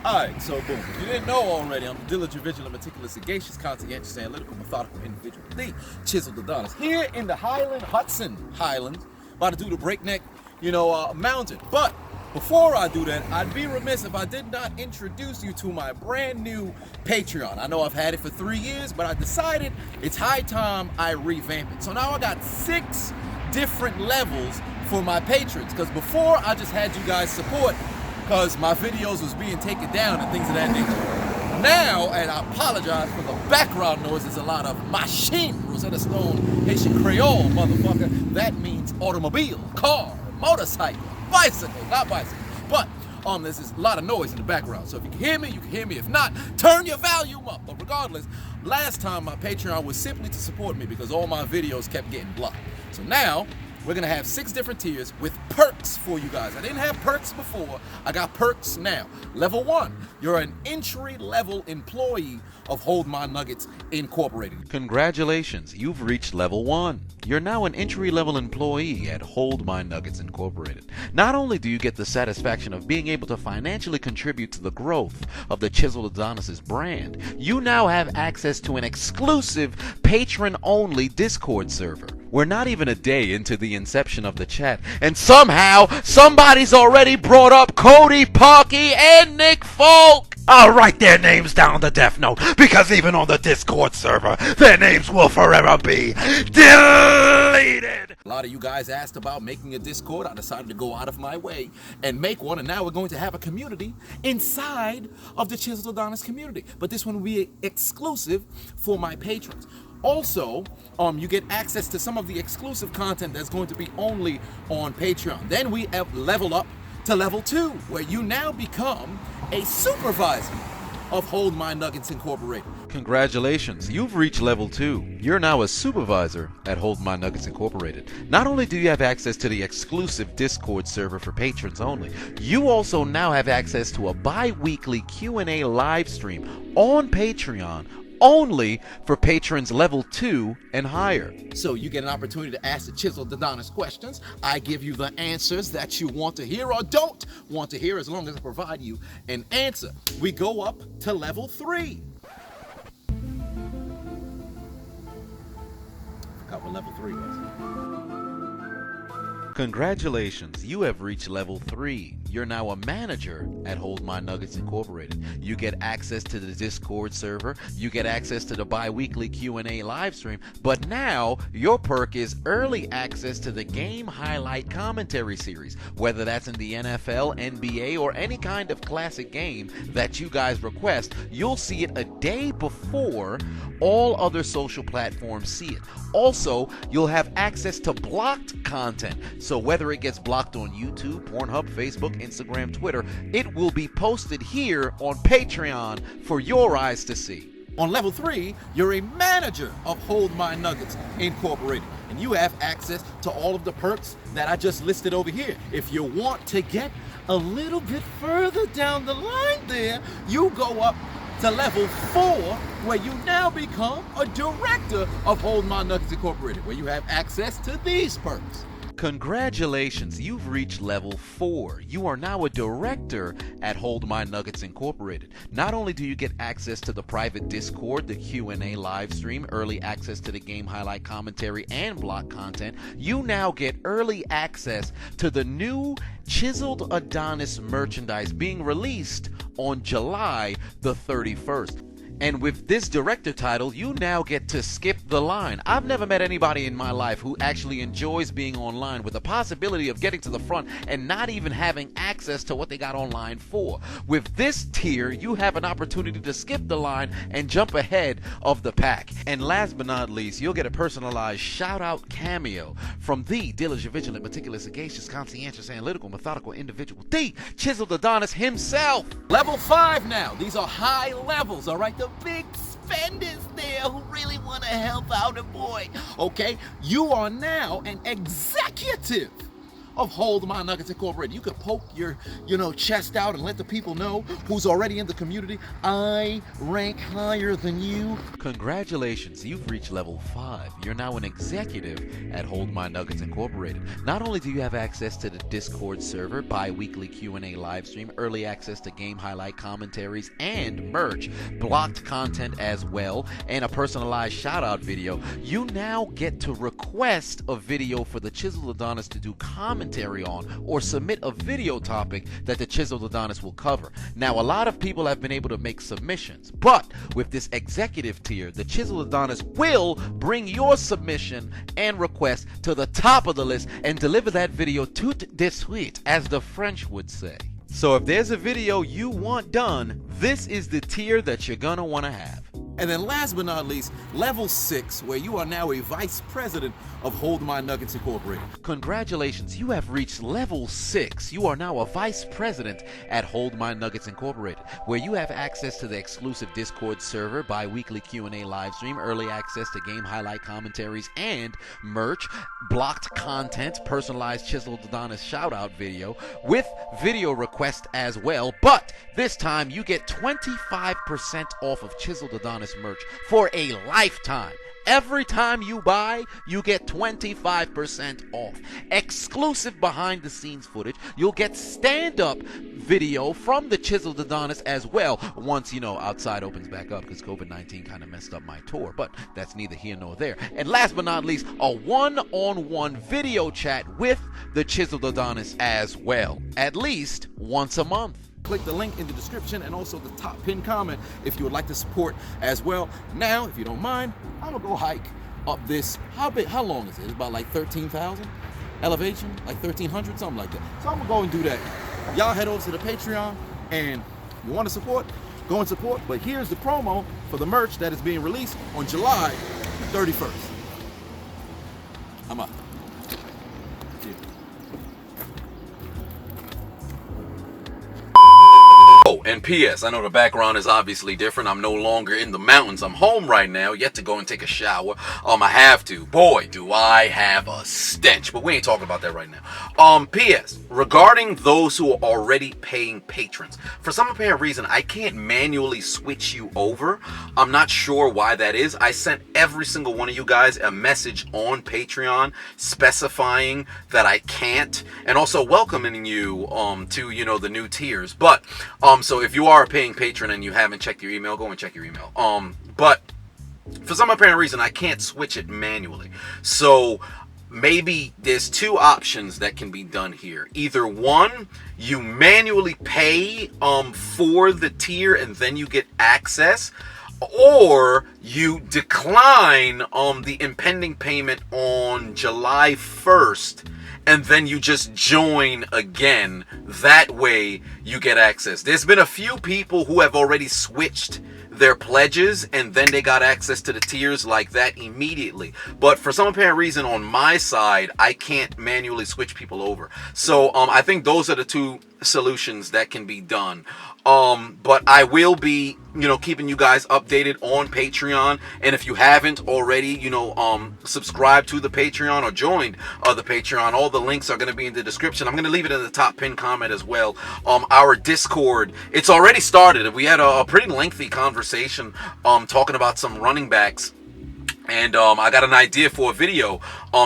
Alright, so boom. If you didn't know already, I'm the diligent, vigilant, meticulous, sagacious, conscientious, analytical, methodical individual, the Chiseled Adonis, here in the Hudson Highlands, about to do the breakneck, mountain. But before I do that, I'd be remiss if I did not introduce you to my brand new Patreon. I know I've had it for 3 years, but I decided it's high time I revamp it. So now I got 6 different levels for my patrons, because before I just had you guys support because my videos was being taken down and things of that nature. Now, and I apologize for the background noise, there's a lot of machine, Rosetta Stone, Haitian Creole, motherfucker. That means automobile, car, motorcycle, bicycle, not bicycle. But there's a lot of noise in the background. So if you can hear me, you can hear me. If not, turn your volume up. But regardless, last time my Patreon was simply to support me because all my videos kept getting blocked. So now, we're gonna have 6 different tiers with perks for you guys. I didn't have perks before, I got perks now. Level 1, you're an entry-level employee of Hold My Nuggets Incorporated. Congratulations, you've reached level 1. You're now an entry-level employee at Hold My Nuggets Incorporated. Not only do you get the satisfaction of being able to financially contribute to the growth of the Chiseled Adonis' brand, you now have access to an exclusive patron-only Discord server. We're not even a day into the inception of the chat, and somehow somebody's already brought up Cody Parkey and Nick Folk. I'll write their names down the Death Note, because even on the Discord server, their names will forever be deleted. A lot of you guys asked about making a Discord. I decided to go out of my way and make one, and now we're going to have a community inside of the Chiseled Adonis community. But this one will be exclusive for my patrons. Also, you get access to some of the exclusive content that's going to be only on Patreon. Then we level up to level 2, where you now become a supervisor of Hold My Nuggets Incorporated. Congratulations, you've reached level 2. You're now a supervisor at Hold My Nuggets Incorporated. Not only do you have access to the exclusive Discord server for patrons only, you also now have access to a bi-weekly Q&A live stream on Patreon only for patrons level 2 and higher. So you get an opportunity to ask the Chiseled Adonis questions. I give you the answers that you want to hear or don't want to hear, as long as I provide you an answer. We go up to level 3. Forgot what level 3 was. Congratulations, you have reached level 3. You're now a manager at Hold My Nuggets Incorporated. You get access to the Discord server, you get access to the bi-weekly Q&A live stream, but now your perk is early access to the game highlight commentary series, whether that's in the NFL, NBA, or any kind of classic game that you guys request. You'll see it a day before all other social platforms see it. Also, you'll have access to blocked content, so whether it gets blocked on YouTube, Pornhub, Facebook, Instagram, Twitter, it will be posted here on Patreon for your eyes to see. On level 3, you're a manager of Hold My Nuggets Incorporated, and you have access to all of the perks that I just listed over here. If you want to get a little bit further down the line there, you go up to level 4, where you now become a director of Hold My Nuggets Incorporated, where you have access to these perks. Congratulations, you've reached level 4. You are now a director at Hold My Nuggets Incorporated. Not only do you get access to the private Discord, the Q&A live stream, early access to the game highlight commentary, and block content, you now get early access to the new Chiseled Adonis merchandise being released on July the 31st. And with this director title, you now get to skip the line. I've never met anybody in my life who actually enjoys being online with the possibility of getting to the front and not even having access to what they got online for. With this tier, you have an opportunity to skip the line and jump ahead of the pack. And last but not least, you'll get a personalized shout-out cameo from the diligent, vigilant, meticulous, sagacious, conscientious, analytical, methodical individual, the Chiseled Adonis himself. Level 5 now. These are high levels, all right? The big spenders there who really want to help out a boy. Okay, you are now an executive of Hold My Nuggets Incorporated. You could poke your, chest out and let the people know who's already in the community. I rank higher than you. Congratulations, you've reached level 5. You're now an executive at Hold My Nuggets Incorporated. Not only do you have access to the Discord server, bi-weekly Q&A live stream, early access to game highlight commentaries and merch, blocked content as well, and a personalized shout-out video, you now get to request a video for the Chiseled Adonis to do commentary on, or submit a video topic that the Chiseled Adonis will cover. Now, a lot of people have been able to make submissions, but with this executive tier, the Chiseled Adonis will bring your submission and request to the top of the list and deliver that video tout de suite, as the French would say. So if there's a video you want done, this is the tier that you're gonna want to have. And then last but not least, level 6, where you are now a vice president of Hold My Nuggets Incorporated. Congratulations, you have reached level 6. You are now a vice president at Hold My Nuggets Incorporated, where you have access to the exclusive Discord server, bi-weekly Q&A live stream, early access to game highlight commentaries and merch, blocked content, personalized Chiseled Adonis shout-out video, with video request as well. But this time you get 25% off of Chiseled Adonis merch for a lifetime. Every time you buy, you get 25% off. Exclusive behind the scenes footage. You'll get stand-up video from the Chiseled Adonis as well, once, outside opens back up, because COVID-19 kind of messed up my tour, but that's neither here nor there. And last but not least, a one-on-one video chat with the Chiseled Adonis as well, at least once a month. Click the link in the description and also the top pinned comment if you would like to support as well. Now, if you don't mind, I'm gonna go hike up this. How long is it? It's about like 13,000 elevation, like 1,300, something like that. So I'm gonna go and do that. Y'all head over to the Patreon, and you want to support, go and support. But here's the promo for the merch that is being released on July 31st. I'm up. Oh, and P.S. I know the background is obviously different. I'm no longer in the mountains. I'm home right now, yet to go and take a shower. I have to. Boy, do I have a stench. But we ain't talking about that right now. P.S. Regarding those who are already paying patrons, for some apparent reason, I can't manually switch you over. I'm not sure why that is. I sent every single one of you guys a message on Patreon specifying that I can't, and also welcoming you to, the new tiers. But so if you are a paying patron and you haven't checked your email, go and check your email. But for some apparent reason, I can't switch it manually. So maybe there's two options that can be done here. Either one, you manually pay for the tier and then you get access, or you decline the impending payment on July 1st and then you just join again. That way you get access. There's been a few people who have already switched their pledges and then they got access to the tiers like that immediately. But for some apparent reason on my side, I can't manually switch people over. So I think those are the two solutions that can be done. But I will be, keeping you guys updated on Patreon. And if you haven't already, subscribed to the Patreon or joined the Patreon, all the links are going to be in the description. I'm going to leave it in the top pinned comment as well. Our Discord, it's already started. We had a pretty lengthy conversation talking about some running backs. And I got an idea for a video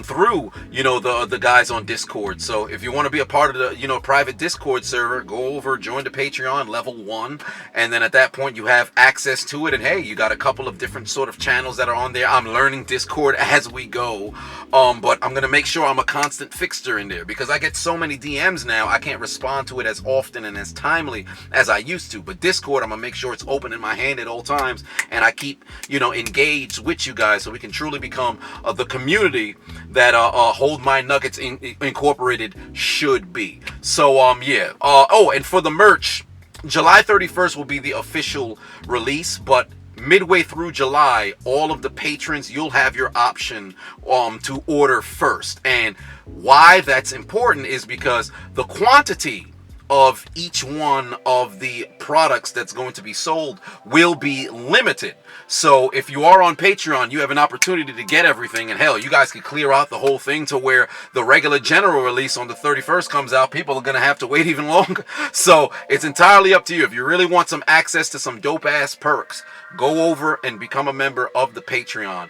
through, the guys on Discord. So if you want to be a part of the, private Discord server, go over, join the Patreon, level 1. And then at that point, you have access to it. And hey, you got a couple of different sort of channels that are on there. I'm learning Discord as we go. But I'm going to make sure I'm a constant fixture in there, because I get so many DMs now, I can't respond to it as often and as timely as I used to. But Discord, I'm going to make sure it's open in my hand at all times. And I keep, engaged with you guys, so we can truly become the community that Hold My Nuggets Incorporated should be. So yeah. And for the merch, July 31st will be the official release, but midway through July, all of the patrons, you'll have your option to order first. And why that's important is because the quantity of each one of the products that's going to be sold will be limited. So if you are on Patreon, you have an opportunity to get everything, and hell, you guys could clear out the whole thing to where the regular general release on the 31st comes out. People are going to have to wait even longer. So it's entirely up to you. If you really want some access to some dope ass perks, go over and become a member of the Patreon,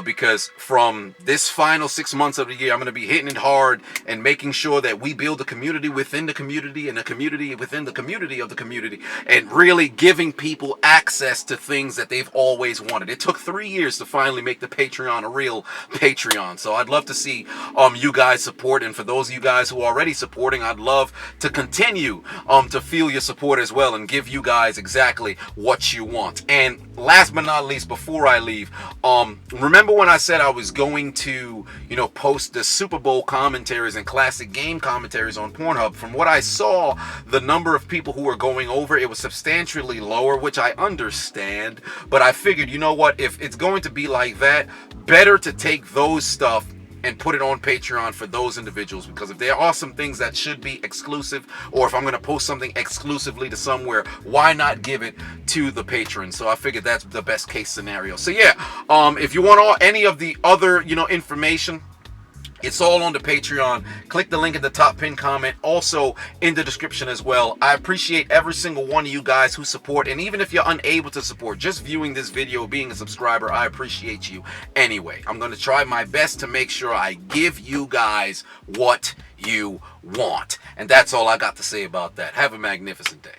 because from this final 6 months of the year, I'm going to be hitting it hard and making sure that we build a community within the community and a community within the community of the community, and really giving people access to things that they've always wanted. It took 3 years to finally make the Patreon a real Patreon. So I'd love to see you guys support, and for those of you guys who are already supporting, I'd love to continue to feel your support as well and give you guys exactly what you want. And last but not least, before I leave, remember when I said I was going to, post the Super Bowl commentaries and classic game commentaries on Pornhub? From what I saw, the number of people who were going over, it was substantially lower, which I understand, but I figured, you know what, if it's going to be like that, better to take those stuff and put it on Patreon for those individuals, because if there are some things that should be exclusive, or if I'm going to post something exclusively to somewhere, why not give it to the patrons? So I figured that's the best case scenario. So yeah, if you want any of the other, information, it's all on the Patreon. Click the link in the top pinned comment, also in the description as well. I appreciate every single one of you guys who support, and even if you're unable to support, just viewing this video, being a subscriber, I appreciate you anyway. I'm going to try my best to make sure I give you guys what you want. And that's all I got to say about that. Have a magnificent day.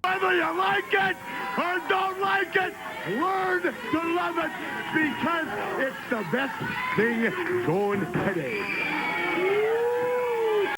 Whether you like it or don't like it, learn to love it, because it's the best thing going today.